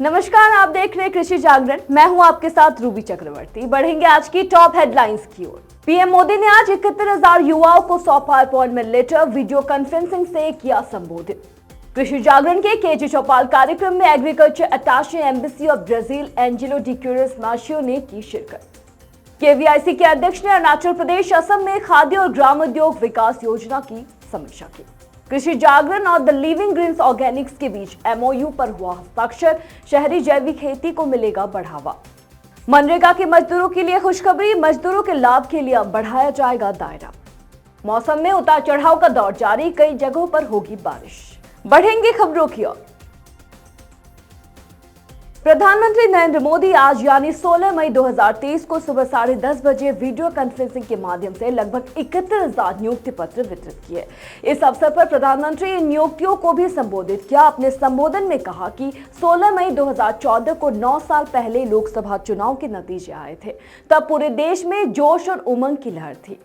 नमस्कार, आप देख रहे हैं कृषि जागरण। मैं हूं आपके साथ रूबी चक्रवर्ती। बढ़ेंगे आज की टॉप हेडलाइंस की ओर। पीएम मोदी ने आज 71,000 युवाओं को सौंपा अपॉइंटमेंट लेटर, वीडियो कॉन्फ्रेंसिंग से किया संबोधित। कृषि जागरण के केजे चौपाल कार्यक्रम में agriculture attache embassy of Brazil Angelo de Queiroz Marcio ने की शिरकत। केवीआईसी के अध्यक्ष ने अरुणाचल प्रदेश, असम में खाद्य और ग्रामोद्योग विकास योजना की समीक्षा की। कृषि जागरण और द लिविंग ग्रीन्स ऑर्गेनिक्स के बीच एमओयू पर हुआ हस्ताक्षर, शहरी जैविक खेती को मिलेगा बढ़ावा। मनरेगा के मजदूरों के लिए खुशखबरी, मजदूरों के लाभ के लिए बढ़ाया जाएगा दायरा। मौसम में उतार चढ़ाव का दौर जारी, कई जगहों पर होगी बारिश। बढ़ेंगे खबरों की ओर। प्रधानमंत्री नरेंद्र मोदी आज यानी 16 मई 2023 को सुबह 10:30 बजे वीडियो कॉन्फ्रेंसिंग के माध्यम से लगभग 71,000 नियुक्ति पत्र वितरित किए। इस अवसर पर प्रधानमंत्री इन नियुक्तियों को भी संबोधित किया। अपने संबोधन में कहा कि 16 मई 2014 को 9 साल पहले लोकसभा चुनाव के नतीजे आए थे। तब पूरे देश में जोश और उमंग की लहर थी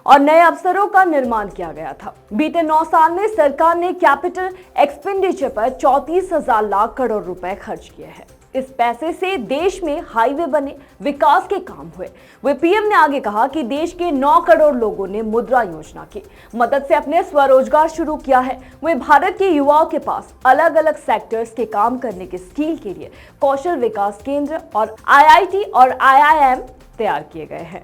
और नए अवसरों का निर्माण किया गया था। बीते 9 साल में सरकार ने कैपिटल एक्सपेंडिचर पर 34,000 लाख करोड़ रुपए खर्च किए हैं। इस पैसे से देश में हाईवे बने, विकास के काम हुए। वे पीएम ने आगे कहा कि देश के 9 करोड़ लोगों ने मुद्रा योजना की मदद से अपने स्वरोजगार शुरू किया है। वे भारत के युवाओं के पास अलग अलग सेक्टर्स के काम करने के स्किल के लिए कौशल विकास केंद्र और आईआईटी और आईआईएम तैयार किए गए हैं।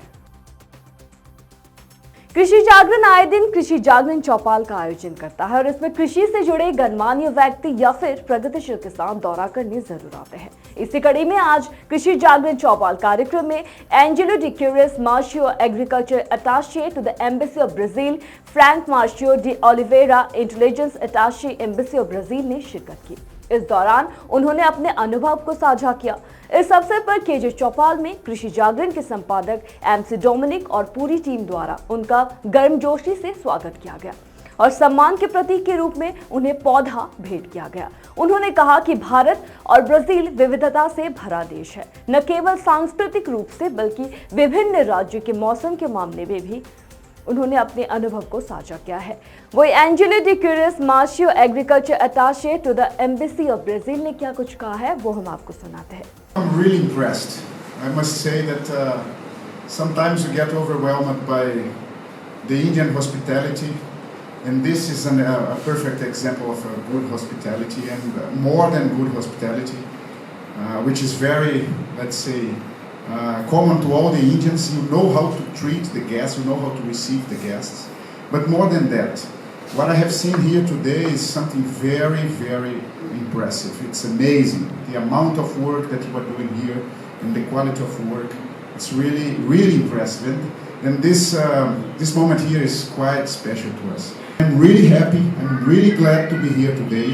कृषि जागरण आए दिन कृषि जागरण चौपाल का आयोजन करता है और इसमें कृषि से जुड़े गणमान्य व्यक्ति या फिर प्रगतिशील किसान दौरा करने जरूर आते हैं। इसी कड़ी में आज कृषि जागरण चौपाल कार्यक्रम में Angelo de Queiroz Marcio, agriculture attache to the embassy of Brazil, Frank Marcio de Oliveira, intelligence attache embassy of Brazil ने शिरकत की। इस दौरान उन्होंने अपने अनुभव को साझा किया। इस अवसर पर केजे चौपाल में कृषि जागरण के संपादक एमसी डोमिनिक और पूरी टीम द्वारा उनका गर्मजोशी से स्वागत किया गया और सम्मान के प्रतीक के रूप में उन्हें पौधा भेंट किया गया। उन्होंने कहा कि भारत और ब्राजील विविधता से भरा देश है, न केवल सांस्कृतिक रूप से बल्कि विभिन्न राज्यों के मौसम के मामले में भी उन्होंने अपने अनुभव को साझा किया है। वही Angelo de Queiroz Marcio, agriculture attache to the embassy of Brazil ने क्या कुछ कहा है, वो हम आपको सुनाते हैं। I'm really impressed. I must say that sometimes you get overwhelmed by the Indian hospitality, and this is a perfect example of a good hospitality, and more than good hospitality, which is very, let's say, common to all the Indians. You know how to treat the guests, you know how to receive the guests. But more than that, what I have seen here today is something very, very impressive. It's amazing, the amount of work that you are doing here and the quality of work. It's really, really impressive. And this moment here is quite special to us. I'm really happy, I'm really glad to be here today,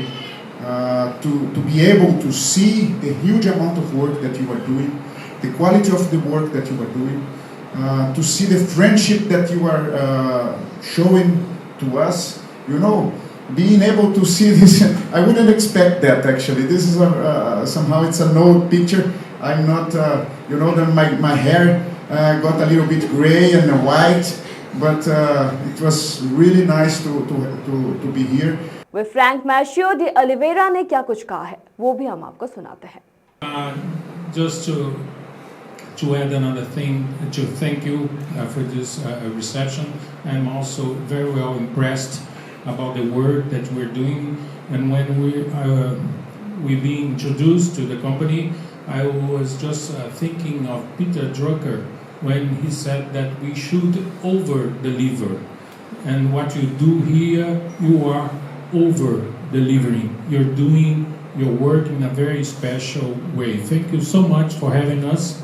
to be able to see the huge amount of work that you are doing, the quality of the work that you are doing, to see the friendship that you are showing to us. You know, being able to see this, I wouldn't expect that actually. This is somehow it's an old picture. I'm not, you know, my hair got a little bit gray and white, but it was really nice to be here. वे Frank Marcio de Oliveira ने क्या कुछ कहा है, वो भी हम आपको सुनाते हैं। Just to add another thing, to thank you for this reception. I'm also very well impressed about the work that we're doing, and when we being introduced to the company, I was just thinking of Peter Drucker when he said that we should over deliver, and what you do here, you are over delivering. You're doing your work in a very special way. Thank you so much for having us.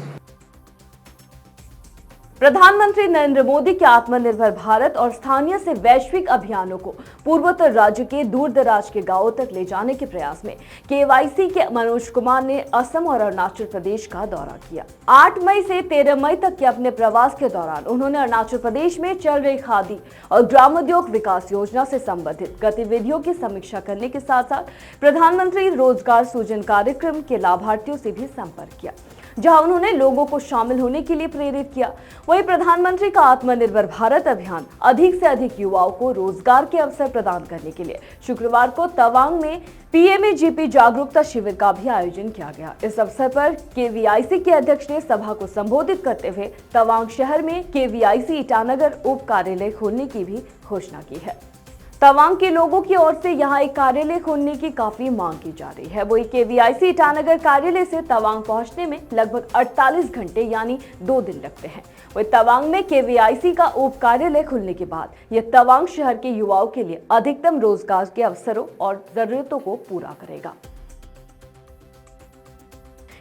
प्रधानमंत्री नरेंद्र मोदी के आत्मनिर्भर भारत और स्थानीय से वैश्विक अभियानों को पूर्वोत्तर राज्य के दूर दराज के गांवों तक ले जाने के प्रयास में केवाईसी के मनोज कुमार ने असम और अरुणाचल प्रदेश का दौरा किया। 8 मई से 13 मई तक के अपने प्रवास के दौरान उन्होंने अरुणाचल प्रदेश में चल रही खादी और ग्रामोद्योग विकास योजना से संबंधित गतिविधियों की समीक्षा करने के साथ साथ प्रधानमंत्री रोजगार सृजन कार्यक्रम के लाभार्थियों से भी संपर्क किया। जहां उन्होंने लोगों को शामिल होने के लिए प्रेरित किया। वहीं प्रधानमंत्री का आत्मनिर्भर भारत अभियान अधिक से अधिक युवाओं को रोजगार के अवसर प्रदान करने के लिए शुक्रवार को तवांग में पीएमएजीपी जागरूकता शिविर का भी आयोजन किया गया। इस अवसर पर केवीआईसी के अध्यक्ष ने सभा को संबोधित करते हुए तवांग शहर में केवीआईसी ईटानगर उप कार्यालय खोलने की भी घोषणा की है। तवांग के लोगों की ओर से यहां एक कार्यालय खोलने की काफी मांग की जा रही है। वही केवीआईसी ईटानगर कार्यालय से तवांग पहुंचने में लगभग 48 घंटे यानी 2 दिन लगते हैं। वही तवांग में केवीआईसी का उप कार्यालय खुलने के बाद यह तवांग शहर के युवाओं के लिए अधिकतम रोजगार के अवसरों और जरूरतों को पूरा करेगा।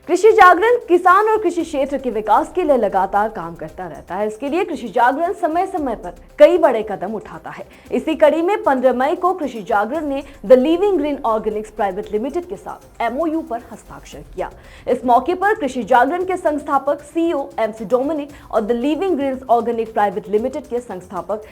कृषि जागरण किसान और कृषि क्षेत्र के विकास के लिए लगातार काम करता रहता है। इसके लिए कृषि जागरण समय समय पर कई बड़े कदम उठाता है। इसी कड़ी में 15 मई को कृषि जागरण ने the living green Organics private limited के साथ एमओयू पर हस्ताक्षर किया। इस मौके पर कृषि जागरण के संस्थापक सीईओ एमसी डोमिनिक और the living green organic private limited के संस्थापक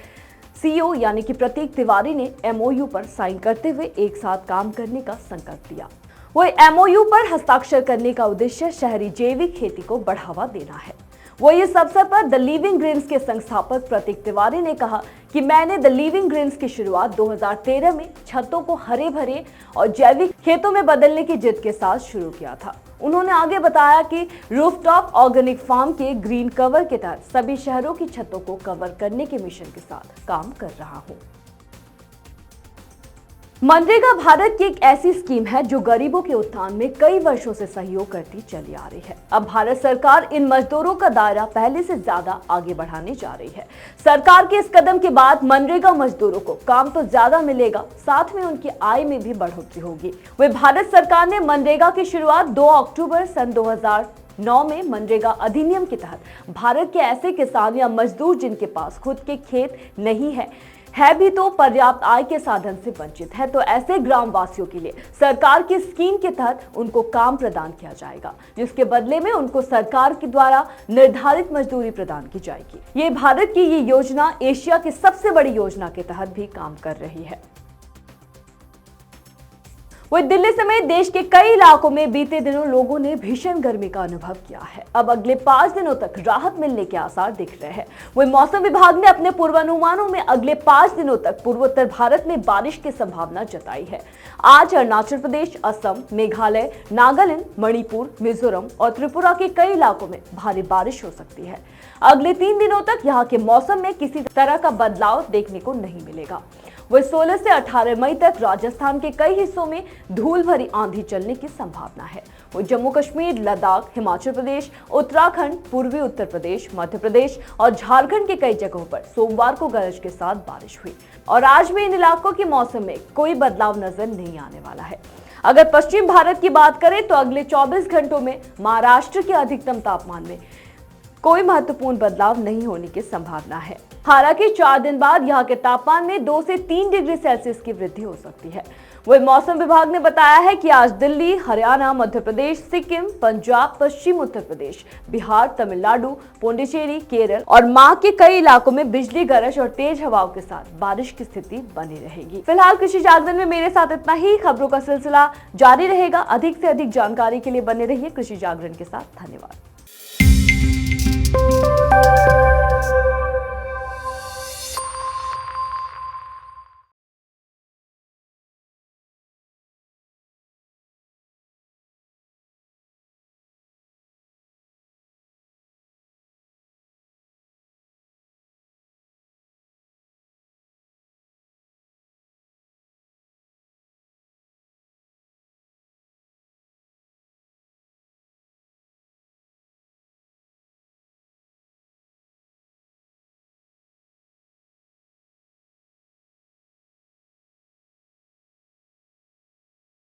सीईओ यानी कि प्रतीक तिवारी ने एमओयू पर साइन करते हुए एक साथ काम करने का संकल्प लिया। वही एमओयू पर हस्ताक्षर करने का उद्देश्य शहरी जैविक खेती को बढ़ावा देना है। वही इस अवसर पर द लिविंग ग्रीन्स के संस्थापक प्रतीक तिवारी ने कहा कि मैंने द लिविंग ग्रीन्स की शुरुआत 2013 में छतों को हरे भरे और जैविक खेतों में बदलने की जिद के साथ शुरू किया था। उन्होंने आगे बताया कि रूफटॉप ऑर्गेनिक फार्म के ग्रीन कवर के तहत सभी शहरों की छतों को कवर करने के मिशन के साथ काम कर रहा हूँ। मनरेगा भारत की एक ऐसी स्कीम है जो गरीबों के उत्थान में कई वर्षों से सहयोग करती चली आ रही है। अब भारत सरकार इन मजदूरों का दायरा पहले से ज्यादा आगे बढ़ाने जा रही है। सरकार के इस कदम के बाद मनरेगा मजदूरों को काम तो ज्यादा मिलेगा, साथ में उनकी आय में भी बढ़ोतरी होगी। वह भारत सरकार ने मनरेगा की शुरुआत 2 अक्टूबर सन 2009 में मनरेगा अधिनियम के तहत भारत के ऐसे किसान या मजदूर जिनके पास खुद के खेत नहीं है भी तो पर्याप्त आय के साधन से वंचित है, तो ऐसे ग्राम वासियों के लिए सरकार की स्कीम के तहत उनको काम प्रदान किया जाएगा, जिसके बदले में उनको सरकार के द्वारा निर्धारित मजदूरी प्रदान की जाएगी। ये भारत की ये योजना एशिया की सबसे बड़ी योजना के तहत भी काम कर रही है। वही दिल्ली समेत देश के कई इलाकों में बीते दिनों लोगों ने भीषण गर्मी का अनुभव किया है। अब अगले 5 दिनों तक राहत मिलने के आसार दिख रहे हैं। वही मौसम विभाग ने अपने पूर्वानुमानों में अगले 5 दिनों तक पूर्वोत्तर भारत में बारिश की संभावना जताई है। आज अरुणाचल प्रदेश, असम, मेघालय, नागालैंड, मणिपुर, मिजोरम और त्रिपुरा के कई इलाकों में भारी बारिश हो सकती है। अगले 3 दिनों तक यहाँ के मौसम में किसी तरह का बदलाव देखने को नहीं मिलेगा। वह 16 से 18 मई तक राजस्थान के कई हिस्सों में धूल भरी आंधी चलने की संभावना है। वो जम्मू कश्मीर, लद्दाख, हिमाचल प्रदेश, उत्तराखंड, पूर्वी उत्तर प्रदेश, मध्य प्रदेश और झारखंड के कई जगहों पर सोमवार को गरज के साथ बारिश हुई और आज भी इन इलाकों के मौसम में कोई बदलाव नजर नहीं आने वाला है। अगर पश्चिम भारत की बात करें तो अगले 24 घंटों में महाराष्ट्र के अधिकतम तापमान में कोई महत्वपूर्ण बदलाव नहीं होने की संभावना है। हालांकि 4 दिन बाद यहाँ के तापमान में 2 से 3 डिग्री सेल्सियस की वृद्धि हो सकती है। वही मौसम विभाग ने बताया है कि आज दिल्ली, हरियाणा, मध्य प्रदेश, सिक्किम, पंजाब, पश्चिम उत्तर प्रदेश, बिहार, तमिलनाडु, पुडुचेरी, केरल और माह के कई इलाकों में बिजली गरज और तेज हवाओं के साथ बारिश की स्थिति बनी रहेगी। फिलहाल कृषि जागरण में मेरे साथ इतना ही। खबरों का सिलसिला जारी रहेगा। अधिक से अधिक जानकारी के लिए बने रहिए कृषि जागरण के साथ। धन्यवाद।